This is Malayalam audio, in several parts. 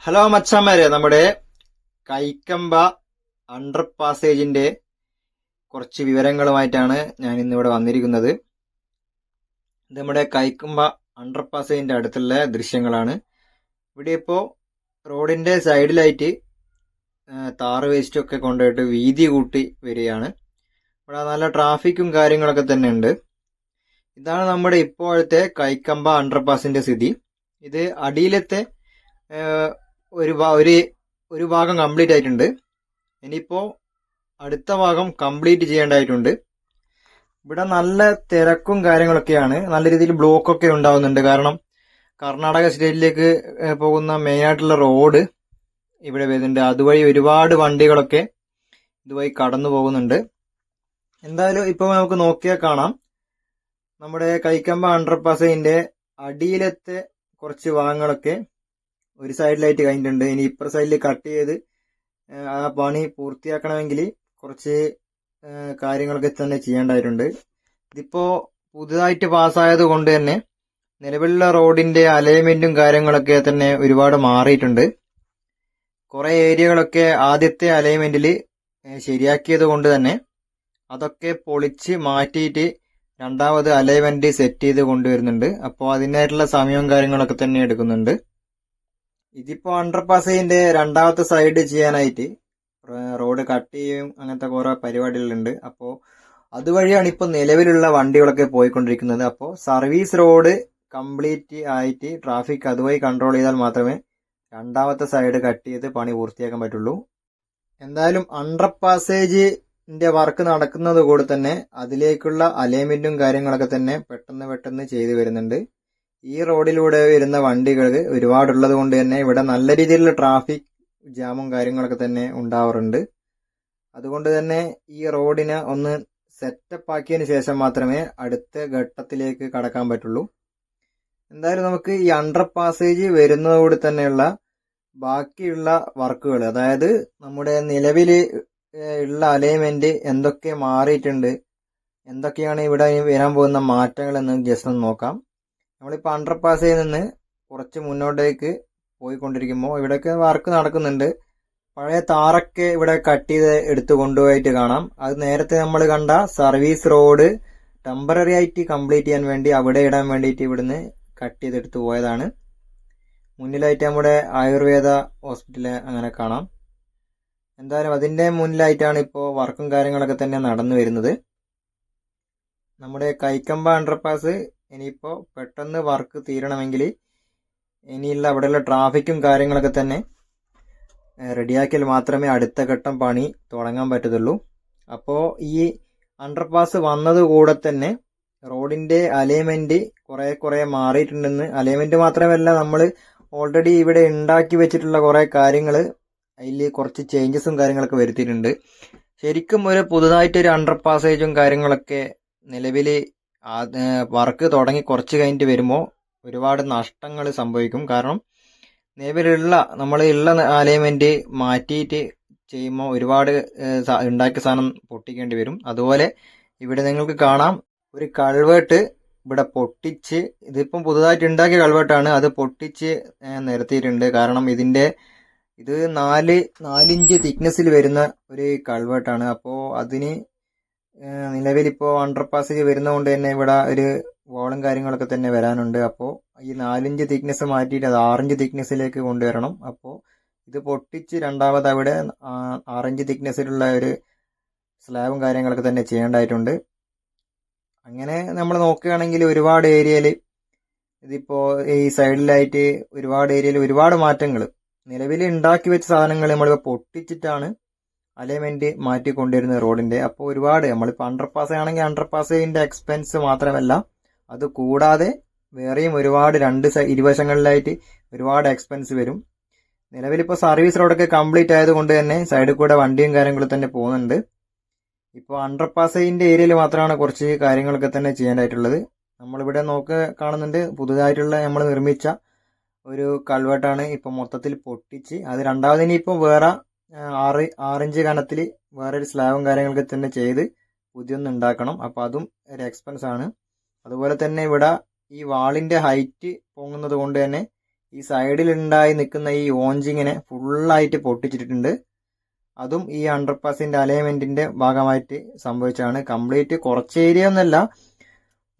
ഹലോ മച്ചാന്മാരെ, നമ്മുടെ കൈക്കമ്പ അണ്ടർ പാസേജിന്റെ കുറച്ച് വിവരങ്ങളുമായിട്ടാണ് ഞാൻ ഇന്നിവിടെ വന്നിരിക്കുന്നത്. ഇത് നമ്മുടെ കൈക്കമ്പ അണ്ടർ പാസേജിന്റെ അടുത്തുള്ള ദൃശ്യങ്ങളാണ്. ഇവിടെ ഇപ്പോൾ റോഡിന്റെ സൈഡിലായിട്ട് താറ് വേസ്റ്റ് ഒക്കെ കൊണ്ടുപോയിട്ട് വീതി കൂട്ടി വരികയാണ്. ഇവിടെ നല്ല ട്രാഫിക്കും കാര്യങ്ങളൊക്കെ തന്നെ ഉണ്ട്. ഇതാണ് നമ്മുടെ ഇപ്പോഴത്തെ കൈക്കമ്പ അണ്ടർ പാസിന്റെ സ്ഥിതി. ഇത് അടിയിലത്തെ ഒരു ഭാഗം കംപ്ലീറ്റ് ആയിട്ടുണ്ട്. ഇനിയിപ്പോ അടുത്ത ഭാഗം കംപ്ലീറ്റ് ചെയ്യേണ്ടതായിട്ടുണ്ട്. ഇവിടെ നല്ല തിരക്കും കാര്യങ്ങളൊക്കെയാണ്. നല്ല രീതിയിൽ ബ്ലോക്ക് ഒക്കെ ഉണ്ടാവുന്നുണ്ട്. കാരണം കർണാടക സ്റ്റേറ്റിലേക്ക് പോകുന്ന മെയിൻ ആയിട്ടുള്ള റോഡ് ഇവിടെ വരുന്നുണ്ട്. അതുവഴി ഒരുപാട് വണ്ടികളൊക്കെ ഇതുവഴി കടന്നു പോകുന്നുണ്ട്. എന്തായാലും ഇപ്പൊ നമുക്ക് നോക്കിയാൽ കാണാം, നമ്മുടെ കൈക്കമ്പ അണ്ടർപാസിന്റെ അടിയിലത്തെ കുറച്ച് ഭാഗങ്ങളൊക്കെ ഒരു സൈഡിലായിട്ട് കഴിഞ്ഞിട്ടുണ്ട്. ഇനി ഇപ്പുറ സൈഡിൽ കട്ട് ചെയ്ത് ആ പണി പൂർത്തിയാക്കണമെങ്കിൽ കുറച്ച് കാര്യങ്ങളൊക്കെ തന്നെ ചെയ്യേണ്ടതായിട്ടുണ്ട്. ഇതിപ്പോ പുതുതായിട്ട് പാസ്സായത് കൊണ്ട് തന്നെ നിലവിലുള്ള റോഡിന്റെ അലൈൻമെന്റും കാര്യങ്ങളൊക്കെ തന്നെ ഒരുപാട് മാറിയിട്ടുണ്ട്. കുറെ ഏരിയകളൊക്കെ ആദ്യത്തെ അലൈൻമെന്റിൽ ശരിയാക്കിയത് കൊണ്ട് തന്നെ അതൊക്കെ പൊളിച്ച് മാറ്റിയിട്ട് രണ്ടാമത് അലൈൻമെന്റ് സെറ്റ് ചെയ്ത് കൊണ്ടുവരുന്നുണ്ട്. അപ്പോൾ അതിനായിട്ടുള്ള സമയവും കാര്യങ്ങളൊക്കെ തന്നെ എടുക്കുന്നുണ്ട്. ഇതിപ്പോ അണ്ടർപാസിന്റെ രണ്ടാമത്തെ സൈഡ് ചെയ്യാനായിട്ട് റോഡ് കട്ട് ചെയ്യും, അങ്ങനത്തെ കുറെ പരിപാടികളുണ്ട്. അപ്പോൾ അതുവഴിയാണ് ഇപ്പൊ നിലവിലുള്ള വണ്ടികളൊക്കെ പോയിക്കൊണ്ടിരിക്കുന്നത്. അപ്പോൾ സർവീസ് റോഡ് കംപ്ലീറ്റ് ആയിട്ട് ട്രാഫിക് അതുവഴി കൺട്രോൾ ചെയ്താൽ മാത്രമേ രണ്ടാമത്തെ സൈഡ് കട്ട് ചെയ്ത് പണി പൂർത്തിയാക്കാൻ പറ്റുള്ളൂ. എന്തായാലും അണ്ടർപാസേജിന്റെ വർക്ക് നടക്കുന്നത് കൂടെ തന്നെ അതിലേക്കുള്ള അലൈൻമെന്റും കാര്യങ്ങളൊക്കെ തന്നെ പെട്ടെന്ന് ചെയ്തു വരുന്നുണ്ട്. ഈ റോഡിലൂടെ വരുന്ന വണ്ടികൾ ഒരുപാടുള്ളത് കൊണ്ട് തന്നെ ഇവിടെ നല്ല രീതിയിലുള്ള ട്രാഫിക് ജാമും കാര്യങ്ങളൊക്കെ തന്നെ ഉണ്ടാവാറുണ്ട്. അതുകൊണ്ട് തന്നെ ഈ റോഡിനെ ഒന്ന് സെറ്റപ്പ് ആക്കിയതിന് ശേഷം മാത്രമേ അടുത്ത ഘട്ടത്തിലേക്ക് കടക്കാൻ പറ്റുള്ളൂ. എന്തായാലും നമുക്ക് ഈ അണ്ടർ പാസേജ് വരുന്നതോട് തന്നെയുള്ള ബാക്കിയുള്ള വർക്കുകൾ, അതായത് നമ്മുടെ നിലവിൽ ഉള്ള അലൈൻമെന്റ് എന്തൊക്കെ മാറിയിട്ടുണ്ട്, എന്തൊക്കെയാണ് ഇവിടെ വരാൻ പോകുന്ന മാറ്റങ്ങൾ എന്ന് ജസ്റ്റ് ഒന്ന് നോക്കാം. നമ്മളിപ്പോൾ അണ്ടർപാസിൽ നിന്ന് കുറച്ച് മുന്നോട്ടേക്ക് പോയിക്കൊണ്ടിരിക്കുമ്പോൾ ഇവിടെയൊക്കെ വർക്ക് നടക്കുന്നുണ്ട്. പഴയ താറൊക്കെ ഇവിടെ കട്ട് ചെയ്ത് എടുത്ത് കൊണ്ടുപോയിട്ട് കാണാം. അത് നേരത്തെ നമ്മൾ കണ്ട സർവീസ് റോഡ് ടെമ്പററി ആയിട്ട് കംപ്ലീറ്റ് ചെയ്യാൻ വേണ്ടി അവിടെ ഇടാൻ വേണ്ടിയിട്ട് ഇവിടുന്ന് കട്ട് ചെയ്തെടുത്ത് പോയതാണ്. മുന്നിലായിട്ട് നമ്മുടെ ആയുർവേദ ഹോസ്പിറ്റല് അങ്ങനെ കാണാം. എന്തായാലും അതിന്റെ മുന്നിലായിട്ടാണ് ഇപ്പോൾ വർക്കും കാര്യങ്ങളൊക്കെ തന്നെ നടന്നു വരുന്നത്. നമ്മുടെ കൈക്കമ്പ അണ്ടർപാസ് ഇനിയിപ്പോൾ പെട്ടെന്ന് വർക്ക് തീരണമെങ്കിൽ ഇനിയുള്ള അവിടെയുള്ള ട്രാഫിക്കും കാര്യങ്ങളൊക്കെ തന്നെ റെഡിയാക്കിയാൽ മാത്രമേ അടുത്ത ഘട്ടം പണി തുടങ്ങാൻ പറ്റത്തുള്ളൂ. അപ്പോൾ ഈ അണ്ടർപാസ് വന്നതുകൂടെ തന്നെ റോഡിന്റെ അലൈൻമെന്റ് കുറെ മാറിയിട്ടുണ്ടെന്ന്, അലൈൻമെന്റ് മാത്രമല്ല നമ്മൾ ഓൾറെഡി ഇവിടെ ഉണ്ടാക്കി വെച്ചിട്ടുള്ള കുറെ കാര്യങ്ങൾ അതിൽ കുറച്ച് ചേഞ്ചസും കാര്യങ്ങളൊക്കെ വരുത്തിയിട്ടുണ്ട്. ശരിക്കും ഒരു പുതുതായിട്ടൊരു അണ്ടർപാസേജും കാര്യങ്ങളൊക്കെ നിലവിൽ വർക്ക് തുടങ്ങി കുറച്ച് കഴിഞ്ഞിട്ട് വരുമ്പോൾ ഒരുപാട് നഷ്ടങ്ങൾ സംഭവിക്കും. കാരണം നിലവിലുള്ള നമ്മളുള്ള അലൈൻമെന്റ് മാറ്റിയിട്ട് ചെയ്യുമ്പോൾ ഒരുപാട് ഉണ്ടാക്കിയ സാധനം പൊട്ടിക്കേണ്ടി വരും. അതുപോലെ ഇവിടെ നിങ്ങൾക്ക് കാണാം, ഒരു കൾവേർട്ട് ഇവിടെ പൊട്ടിച്ച്, ഇതിപ്പം പുതുതായിട്ട് ഉണ്ടാക്കിയ കൾവേർട്ടാണ്, അത് പൊട്ടിച്ച് നിരത്തിയിട്ടുണ്ട്. കാരണം ഇത് 4 ഇഞ്ച് തിക്നെസ്സിൽ വരുന്ന ഒരു കൾവേർട്ടാണ്. അപ്പോൾ അതിന് നിലവിലിപ്പോൾ അണ്ടർപാസേജ് വരുന്നതുകൊണ്ട് തന്നെ ഇവിടെ ഒരു വോളും കാര്യങ്ങളൊക്കെ തന്നെ വരാനുണ്ട്. അപ്പോൾ ഈ 4 ഇഞ്ച് തിക്നെസ് മാറ്റിയിട്ട് അത് 6 ഇഞ്ച് തിക്നെസ്സിലേക്ക് കൊണ്ടുവരണം. അപ്പോൾ ഇത് പൊട്ടിച്ച് രണ്ടാമത് അവിടെ 6 ഇഞ്ച് തിക്നെസ്സിലുള്ള ഒരു സ്ലാബും കാര്യങ്ങളൊക്കെ തന്നെ ചെയ്യേണ്ടതായിട്ടുണ്ട്. അങ്ങനെ നമ്മൾ നോക്കുകയാണെങ്കിൽ ഒരുപാട് ഏരിയയിൽ ഇതിപ്പോൾ ഈ സൈഡിലായിട്ട് ഒരുപാട് ഏരിയയിൽ ഒരുപാട് മാറ്റങ്ങൾ, നിലവിൽ ഉണ്ടാക്കി വെച്ച സാധനങ്ങൾ നമ്മളിപ്പോൾ പൊട്ടിച്ചിട്ടാണ് അലൈൻമെന്റ് മാറ്റി കൊണ്ടുവരുന്നത് റോഡിന്റെ. അപ്പോൾ ഒരുപാട് നമ്മളിപ്പോൾ അണ്ടർപാസ് ആണെങ്കിൽ അണ്ടർപാസിന്റെ എക്സ്പെൻസ് മാത്രമല്ല, അത് കൂടാതെ വേറെയും ഒരുപാട് ഇരുവശങ്ങളിലായിട്ട് ഒരുപാട് എക്സ്പെൻസ് വരും. നിലവിലിപ്പോൾ സർവീസ് റോഡൊക്കെ കംപ്ലീറ്റ് ആയതുകൊണ്ട് തന്നെ സൈഡിൽ കൂടെ വണ്ടിയും കാര്യങ്ങളും തന്നെ പോകുന്നുണ്ട്. ഇപ്പോൾ അണ്ടർപാസിന്റെ ഏരിയയിൽ മാത്രമാണ് കുറച്ച് കാര്യങ്ങളൊക്കെ തന്നെ ചെയ്യേണ്ടതായിട്ടുള്ളത്. നമ്മളിവിടെ കാണുന്നുണ്ട്, പുതുതായിട്ടുള്ള നമ്മൾ നിർമ്മിച്ച ഒരു കൾവേർട്ടാണ് ഇപ്പോൾ മൊത്തത്തിൽ പൊട്ടിച്ച് അത് രണ്ടാമതിനി ഇപ്പോൾ വേറെ 6 ഇഞ്ച് കനത്തിൽ വേറൊരു സ്ലാബും കാര്യങ്ങളൊക്കെ തന്നെ ചെയ്ത് പുതിയൊന്ന് ഉണ്ടാക്കണം. അപ്പോൾ അതും ഒരു എക്സ്പെൻസ് ആണ്. അതുപോലെ തന്നെ ഇവിടെ ഈ വാളിന്റെ ഹൈറ്റ് പൊങ്ങുന്നത് കൊണ്ട് തന്നെ ഈ സൈഡിലുണ്ടായി നിൽക്കുന്ന ഈ ഓഞ്ചിങ്ങിനെ ഫുള്ളായിട്ട് പൊട്ടിച്ചിട്ടുണ്ട്. അതും ഈ അണ്ടർപാസിന്റെ അലൈൻമെന്റിന്റെ ഭാഗമായിട്ട് സംഭവിച്ചാണ്. കംപ്ലീറ്റ് കുറച്ച് ഏരിയ ഒന്നല്ല,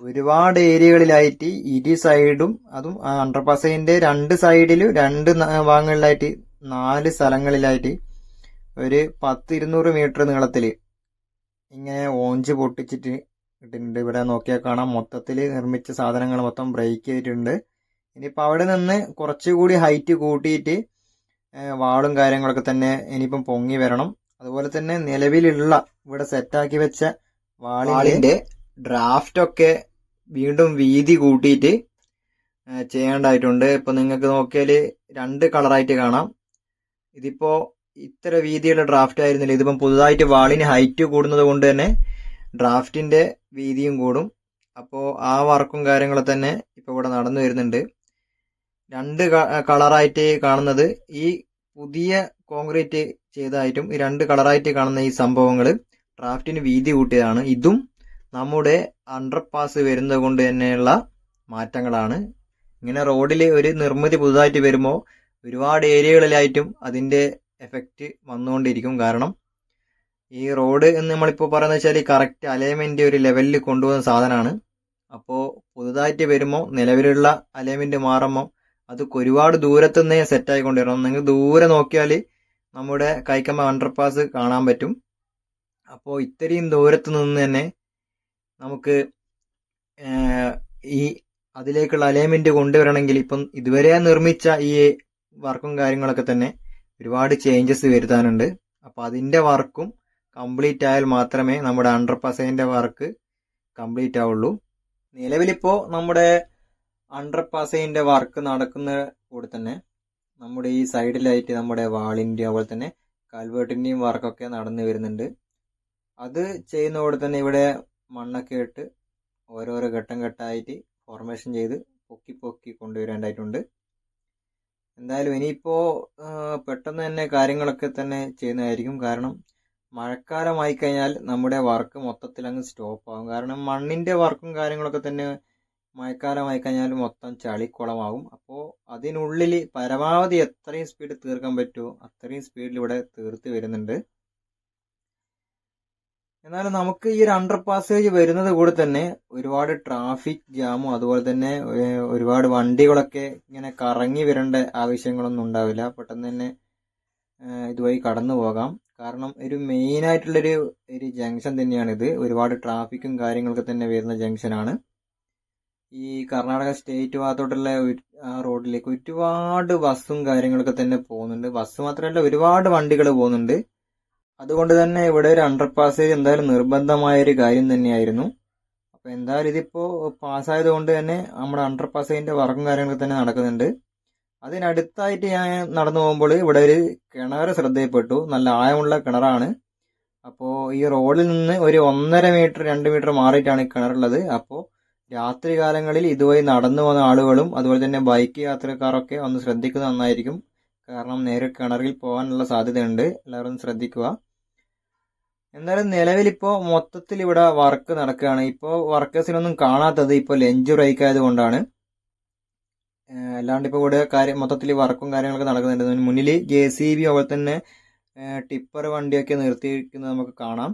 ഒരുപാട് ഏരിയകളിലായിട്ട് ഇരു സൈഡും, അതും ആ അണ്ടർപാസിന്റെ രണ്ട് സൈഡിലും രണ്ട് ഭാഗങ്ങളിലായിട്ട് 4 സ്ഥലങ്ങളിലായിട്ട് ഒരു 10-200 മീറ്റർ നീളത്തിൽ ഇങ്ങനെ ഓഞ്ച് പൊട്ടിച്ചിട്ട് ഇട്ടിട്ടുണ്ട്. ഇവിടെ നോക്കിയാൽ കാണാം, മൊത്തത്തിൽ നിർമ്മിച്ച സാധനങ്ങൾ മൊത്തം ബ്രേക്ക് ചെയ്തിട്ടുണ്ട്. ഇനിയിപ്പോൾ അവിടെ നിന്ന് കുറച്ചുകൂടി ഹൈറ്റ് കൂട്ടിയിട്ട് വാളും കാര്യങ്ങളൊക്കെ തന്നെ ഇനിയിപ്പം പൊങ്ങി വരണം. അതുപോലെ തന്നെ നിലവിലുള്ള ഇവിടെ സെറ്റാക്കി വെച്ച വാളിന്റെ ഡ്രാഫ്റ്റൊക്കെ വീണ്ടും വീതി കൂട്ടിയിട്ട് ചെയ്യേണ്ടതായിട്ടുണ്ട്. ഇപ്പൊ നിങ്ങൾക്ക് നോക്കിയാൽ 2 കളറായിട്ട് കാണാം. ഇതിപ്പോ ഇത്ര വീതിയുള്ള ഡ്രാഫ്റ്റ് ആയിരുന്നില്ല. ഇതിപ്പം പുതുതായിട്ട് വാളിന് ഹൈറ്റ് കൂടുന്നത് കൊണ്ട് തന്നെ ഡ്രാഫ്റ്റിന്റെ വീതിയും കൂടും. അപ്പോൾ ആ വർക്കും കാര്യങ്ങളും തന്നെ ഇപ്പൊ ഇവിടെ നടന്നു വരുന്നുണ്ട്. 2 കളറായിട്ട് കാണുന്നത് ഈ പുതിയ കോൺക്രീറ്റ് ചെയ്തതായിട്ടും ഈ 2 കളറായിട്ട് കാണുന്ന ഈ സംഭവങ്ങൾ ഡ്രാഫ്റ്റിന് വീതി കൂട്ടിയതാണ്. ഇതും നമ്മുടെ അണ്ടർപാസ് വരുന്നത് കൊണ്ട് തന്നെയുള്ള മാറ്റങ്ങളാണ്. ഇങ്ങനെ റോഡിൽ ഒരു നിർമ്മിതി പുതുതായിട്ട് വരുമ്പോൾ ഒരുപാട് ഏരിയകളിലായിട്ടും അതിന്റെ എഫക്റ്റ് വന്നുകൊണ്ടിരിക്കും. കാരണം ഈ റോഡ് എന്ന് നമ്മളിപ്പോൾ പറയുന്നത് വെച്ചാൽ കറക്റ്റ് അലൈൻമെന്റ് ഒരു ലെവലിൽ കൊണ്ടുപോകുന്ന സാധനമാണ്. അപ്പോൾ പുതുതായിട്ട് വരുമ്പോൾ നിലവിലുള്ള അലൈൻമെന്റ് മാറുമ്പോൾ അത് ഒരുപാട് ദൂരത്തുനിന്നേ സെറ്റായി കൊണ്ടുവരണം. നിങ്ങൾ ദൂരെ നോക്കിയാൽ നമ്മുടെ കൈക്കമ്പ അണ്ടർപാസ് കാണാൻ പറ്റും. അപ്പോൾ ഇത്രയും ദൂരത്ത് നിന്ന് തന്നെ നമുക്ക് ഈ അതിലേക്കുള്ള അലൈൻമെന്റ് കൊണ്ടുവരണമെങ്കിൽ ഇപ്പം ഇതുവരെ നിർമ്മിച്ച ഈ വർക്കും കാര്യങ്ങളൊക്കെ തന്നെ ഒരുപാട് ചേഞ്ചസ് വരുത്താനുണ്ട്. അപ്പോൾ അതിന്റെ വർക്കും കംപ്ലീറ്റ് ആയാൽ മാത്രമേ നമ്മുടെ അണ്ടർപാസിന്റെ വർക്ക് കംപ്ലീറ്റ് ആവുള്ളൂ. നിലവിലിപ്പോൾ നമ്മുടെ അണ്ടർപാസിന്റെ വർക്ക് നടക്കുന്ന കൂടെ തന്നെ നമ്മുടെ ഈ സൈഡിലായിട്ട് നമ്മുടെ വാളിന്റെ അതുപോലെ തന്നെ കൽവേർട്ടിന്റെയും വർക്കൊക്കെ നടന്നു വരുന്നുണ്ട്. അത് ചെയ്യുന്നതോടെ തന്നെ ഇവിടെ മണ്ണൊക്കെ ഇട്ട് ഓരോരോ ഘട്ടം ഘട്ടമായിട്ട് ഫോർമേഷൻ ചെയ്ത് പൊക്കി പൊക്കി കൊണ്ടുവരേണ്ടതായിട്ടുണ്ട്. എന്തായാലും ഇനിയിപ്പോ പെട്ടെന്ന് തന്നെ കാര്യങ്ങളൊക്കെ തന്നെ ചെയ്യുന്നതായിരിക്കും. കാരണം മഴക്കാലമായി കഴിഞ്ഞാൽ നമ്മുടെ വർക്ക് മൊത്തത്തിൽ അങ്ങ് സ്റ്റോപ്പ് ആകും. കാരണം മണ്ണിന്റെ വർക്കും കാര്യങ്ങളൊക്കെ തന്നെ മഴക്കാലമായി കഴിഞ്ഞാൽ മൊത്തം ചളിക്കുളമാകും. അപ്പോൾ അതിനുള്ളിൽ പരമാവധി എത്രയും സ്പീഡ് തീർക്കാൻ പറ്റുമോ അത്രയും സ്പീഡിൽ ഇവിടെ തീർത്ത് വരുന്നുണ്ട്. എന്നാലും നമുക്ക് ഈ ഒരു അണ്ടർ പാസേജ് വരുന്നത് കൂടെ തന്നെ ഒരുപാട് ട്രാഫിക് ജാമും അതുപോലെ തന്നെ ഒരുപാട് വണ്ടികളൊക്കെ ഇങ്ങനെ കറങ്ങി വരേണ്ട ആവശ്യങ്ങളൊന്നും ഉണ്ടാവില്ല. പെട്ടെന്ന് തന്നെ ഇതുവഴി കടന്നു പോകാം. കാരണം ഒരു മെയിൻ ആയിട്ടുള്ളൊരു ജംഗ്ഷൻ തന്നെയാണിത്. ഒരുപാട് ട്രാഫിക്കും കാര്യങ്ങളൊക്കെ തന്നെ വരുന്ന ജംഗ്ഷനാണ്. ഈ കർണാടക സ്റ്റേറ്റ് ഭാഗത്തോട്ടുള്ള ആ റോഡിലേക്ക് ഒരുപാട് ബസ്സും കാര്യങ്ങളൊക്കെ തന്നെ പോകുന്നുണ്ട്. ബസ് മാത്രമല്ല ഒരുപാട് വണ്ടികൾ പോകുന്നുണ്ട്. അതുകൊണ്ട് തന്നെ ഇവിടെ ഒരു അണ്ടർ പാസേജ് എന്തായാലും നിർബന്ധമായ ഒരു കാര്യം തന്നെയായിരുന്നു. അപ്പൊ എന്തായാലും ഇതിപ്പോ പാസ്സായത് കൊണ്ട് തന്നെ നമ്മുടെ അണ്ടർ പാസേജിന്റെ വർക്കും കാര്യങ്ങളൊക്കെ തന്നെ നടക്കുന്നുണ്ട്. അതിനടുത്തായിട്ട് ഞാൻ നടന്നു പോകുമ്പോൾ ഇവിടെ ഒരു കിണർ ശ്രദ്ധയിൽപ്പെട്ടു. നല്ല ആഴമുള്ള കിണറാണ്. അപ്പോൾ ഈ റോഡിൽ നിന്ന് ഒരു 1.5 മീറ്റർ 2 മീറ്റർ മാറിയിട്ടാണ് ഈ കിണറുള്ളത്. അപ്പോൾ രാത്രി കാലങ്ങളിൽ ഇതുവഴി നടന്നു പോകുന്ന ആളുകളും അതുപോലെ തന്നെ ബൈക്ക് യാത്രക്കാരൊക്കെ ഒന്ന് ശ്രദ്ധിക്കുന്നത് നന്നായിരിക്കും. കാരണം നേരെ കിണറിൽ പോകാനുള്ള സാധ്യതയുണ്ട്. എല്ലാവരും ശ്രദ്ധിക്കുക. എന്തായാലും നിലവിലിപ്പോ മൊത്തത്തിൽ ഇവിടെ വർക്ക് നടക്കുകയാണ്. ഇപ്പോൾ വർക്കേഴ്സിനൊന്നും കാണാത്തത് ഇപ്പോൾ ലഞ്ച് ബ്രേക്ക് ആയത് കൊണ്ടാണ്. അല്ലാണ്ട് ഇപ്പോൾ ഇവിടെ മൊത്തത്തിൽ വർക്കും കാര്യങ്ങളൊക്കെ നടക്കുന്നുണ്ട്. മുന്നിൽ JCB അതുപോലെ തന്നെ ടിപ്പർ വണ്ടിയൊക്കെ നിർത്തിയിരിക്കുന്നത് നമുക്ക് കാണാം.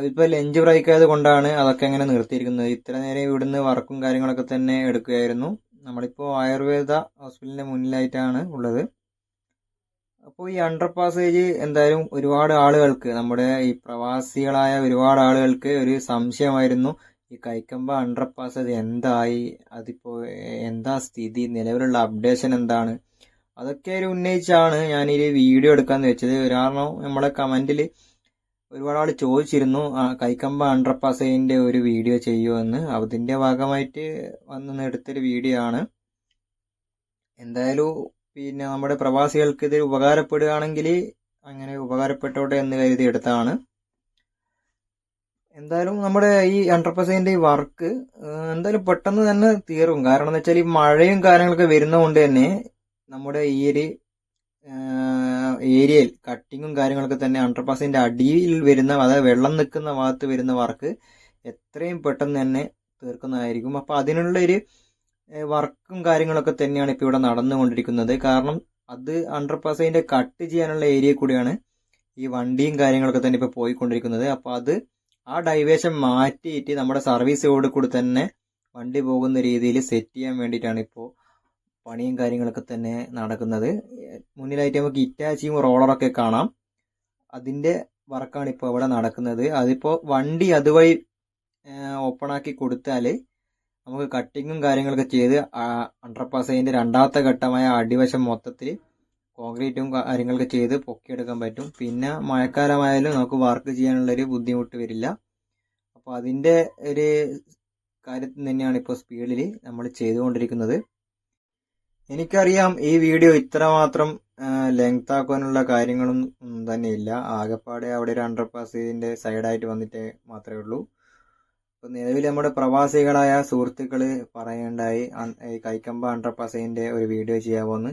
ഇപ്പൊ ലഞ്ച് ബ്രേക്ക് ആയത് കൊണ്ടാണ് അതൊക്കെ അങ്ങനെ നിർത്തിയിരിക്കുന്നത്. ഇത്ര നേരം ഇവിടുന്ന് വർക്കും കാര്യങ്ങളൊക്കെ തന്നെ എടുക്കുകയായിരുന്നു. നമ്മളിപ്പോ ആയുർവേദ ഹോസ്പിറ്റലിന്റെ മുന്നിലായിട്ടാണ് ഉള്ളത്. അപ്പോൾ ഈ അണ്ടർ പാസേജ് എന്തായാലും ഒരുപാട് ആളുകൾക്ക്, നമ്മുടെ ഈ പ്രവാസികളായ ഒരുപാട് ആളുകൾക്ക് ഒരു സംശയമായിരുന്നു, ഈ കൈക്കമ്പ അണ്ടർ പാസേജ് എന്തായി, അതിപ്പോ എന്താ സ്ഥിതി, നിലവിലുള്ള അപ്ഡേഷൻ എന്താണ്, അതൊക്കെ ഒരു ഉന്നയിച്ചാണ് ഞാൻ ഈ വീഡിയോ എടുക്കാന്ന് വെച്ചത്. കാരണം നമ്മളെ കമന്റിൽ ഒരുപാട് ആൾ ചോദിച്ചിരുന്നു കൈക്കമ്പ അണ്ടർ പാസേജിന്റെ ഒരു വീഡിയോ ചെയ്യുമോ എന്ന്. അതിന്റെ ഭാഗമായിട്ട് വന്ന് എടുത്തൊരു വീഡിയോ ആണ്. എന്തായാലും പിന്നെ നമ്മുടെ പ്രവാസികൾക്ക് ഇത് ഉപകാരപ്പെടുകയാണെങ്കിൽ അങ്ങനെ ഉപകാരപ്പെട്ടോട്ടെ എന്ന് കരുതി എടുത്താണ്. എന്തായാലും നമ്മുടെ ഈ അണ്ടർ പാസേജിന്റെ ഈ വർക്ക് എന്തായാലും പെട്ടെന്ന് തന്നെ തീരും. കാരണം എന്ന് വെച്ചാൽ ഈ മഴയും കാര്യങ്ങളൊക്കെ വരുന്നതുകൊണ്ട് തന്നെ നമ്മുടെ ഈ ഒരു ഏരിയയിൽ കട്ടിങ്ങും കാര്യങ്ങളൊക്കെ തന്നെ അണ്ടർ പാസിന്റെ അടിയിൽ വരുന്ന, അതായത് വെള്ളം നിൽക്കുന്ന ഭാഗത്ത് വരുന്ന വർക്ക് എത്രയും പെട്ടെന്ന് തന്നെ തീർക്കുന്നതായിരിക്കും. അപ്പൊ അതിനുള്ള ഒരു വർക്കും കാര്യങ്ങളൊക്കെ തന്നെയാണ് ഇപ്പോൾ ഇവിടെ നടന്നുകൊണ്ടിരിക്കുന്നത്. കാരണം അത് അണ്ടർപാസിന്റെ കട്ട് ചെയ്യാനുള്ള ഏരിയ കൂടിയാണ് ഈ വണ്ടിയും കാര്യങ്ങളൊക്കെ തന്നെ ഇപ്പോൾ പോയിക്കൊണ്ടിരിക്കുന്നത്. അപ്പോൾ അത് ആ ഡൈവേഷൻ മാറ്റിയിട്ട് നമ്മുടെ സർവീസ് റോഡിൽ കൂടി തന്നെ വണ്ടി പോകുന്ന രീതിയിൽ സെറ്റ് ചെയ്യാൻ വേണ്ടിയിട്ടാണ് ഇപ്പോൾ പണിയും കാര്യങ്ങളൊക്കെ തന്നെ നടക്കുന്നത്. മുന്നിലായിട്ട് നമുക്ക് ഇറ്റാച്ചിയും റോളറൊക്കെ കാണാം. അതിൻ്റെ വർക്കാണ് ഇപ്പോൾ ഇവിടെ നടക്കുന്നത്. അതിപ്പോൾ വണ്ടി അതുവഴി ഓപ്പൺ ആക്കി കൊടുത്താൽ നമുക്ക് കട്ടിങ്ങും കാര്യങ്ങളൊക്കെ ചെയ്ത് അണ്ടർപാസിന്റെ രണ്ടാമത്തെ ഘട്ടമായ അടിവശം മൊത്തത്തിൽ കോൺക്രീറ്റും കാര്യങ്ങളൊക്കെ ചെയ്ത് പൊക്കിയെടുക്കാൻ പറ്റും. പിന്നെ മഴക്കാലമായാലും നമുക്ക് വർക്ക് ചെയ്യാനുള്ളൊരു ബുദ്ധിമുട്ട് വരില്ല. അപ്പോൾ അതിൻ്റെ ഒരു കാര്യത്തിൽ തന്നെയാണ് ഇപ്പോൾ സ്പീഡിൽ നമ്മൾ ചെയ്തുകൊണ്ടിരിക്കുന്നത്. എനിക്കറിയാം ഈ വീഡിയോ ഇത്രമാത്രം ലെങ്ത് ആക്കാനുള്ള കാര്യങ്ങളും തന്നെയില്ല. ആകെപ്പാടെ അവിടെ ഒരു അണ്ടർപാസിന്റെ സൈഡായിട്ട് വന്നിട്ട് മാത്രമേ ഉള്ളൂ. ഇപ്പൊ നിലവിൽ നമ്മുടെ പ്രവാസികളായ സുഹൃത്തുക്കള് പറയേണ്ടായി കൈക്കമ്പ അണ്ടർപാസിന്റെ ഒരു വീഡിയോ ചെയ്യാമോന്ന്.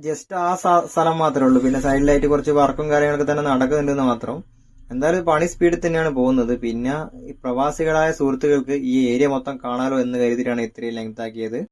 ജസ്റ്റ് ആ സ്ഥലം മാത്രമേ ഉള്ളൂ. പിന്നെ സൈഡിലായിട്ട് കുറച്ച് വർക്കും കാര്യങ്ങളൊക്കെ തന്നെ നടക്കുന്നുണ്ടെന്ന് മാത്രം. എന്തായാലും പണി സ്പീഡിൽ തന്നെയാണ് പോകുന്നത്. പിന്നെ ഈ പ്രവാസികളായ സുഹൃത്തുക്കൾക്ക് ഈ ഏരിയ മൊത്തം കാണാലോ എന്ന് കരുതിയിട്ടാണ് ഇത്രയും ലെങ്ത് ആക്കിയത്.